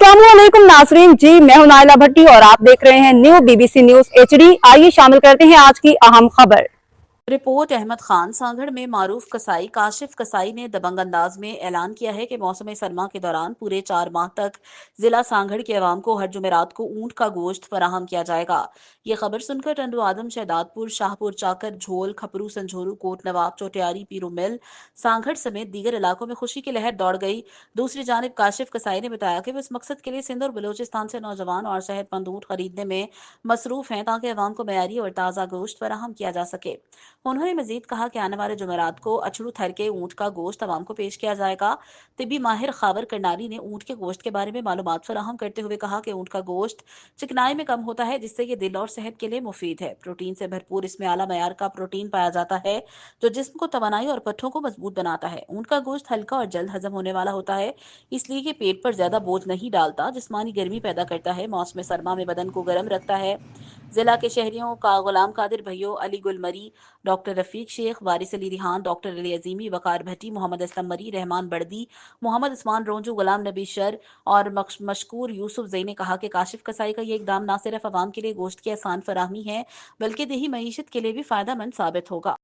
अस्सलामुअलैकुम नाजरीन जी, मैं हूं नाइला भट्टी और आप देख रहे हैं न्यू बीबीसी न्यूज एचडी। आइए शामिल करते हैं आज की अहम खबर। रिपोर्ट अहमद खान। सांगड़ में मारूफ कसाई काशिफ कसाई ने दबंग अंदाज में ऐलान किया है कि मौसम सरमा के दौरान पूरे 4 माह तक जिला सांगड़ के अवाम को हर जुमेरात को ऊंट का गोश्त फराहम किया जाएगा। ये खबर सुनकर टंडू आदम, शहदादपुर, शाहपुर चाकर, झोल, खपरू, संझोरू, कोट नवाब, चोटियारी, पीरू मिल, सांगड़ समेत दीगर इलाकों में खुशी की लहर दौड़ गई। दूसरी जानिब काशिफ कसाई ने बताया कि वो इस मकसद के लिए सिंध और बलोचिस्तान से नौजवान और सेहतमंद ऊंट खरीदने में मसरूफ हैं ताकि अवाम को मयारी और ताज़ा गोश्त फराहम किया जा सके। उन्होंने मजीद कहा कि आने वाले जुमेरात को अछड़ू थर के ऊंट का गोश्त अवाम को पेश किया जाएगा। तिब्बी माहिर खावर करनाली ने ऊंट के गोश्त के बारे में मालूमात फराहम करते हुए कहा कि ऊंट का गोश्त चिकनाई में कम होता है, जिससे ये दिल और सेहत के लिए मुफीद है। प्रोटीन से भरपूर इसमें आला मयार का प्रोटीन पाया जाता है, जो जिस्म को तवानाई और पट्ठों को मजबूत बनाता है। ऊंट का गोश्त हल्का और जल्द हजम होने वाला होता है, इसलिए ये पेट पर ज्यादा बोझ नहीं डालता, जिस्मानी गर्मी पैदा करता है, मौसम सरमा में बदन को गर्म रखता है। जिला के शहरियों का गुलाम कादिर भैयो, अली गुलमरी, डॉक्टर रफीक शेख, वारिस अली रिहान, डॉक्टर अली अजीमी, वकार भट्टी, मोहम्मद असलम मरी, रहमान बर्दी, मोहम्मद उस्मान रोंजू, गुलाम नबी शर और मशकूर यूसुफ जई ने कहा कि काशिफ कसाई का ये इकदाम न सिर्फ अवाम के लिए गोश्त की आसान फराहमी है, बल्कि देही मईशत के लिए भी फायदा मंद साबित होगा।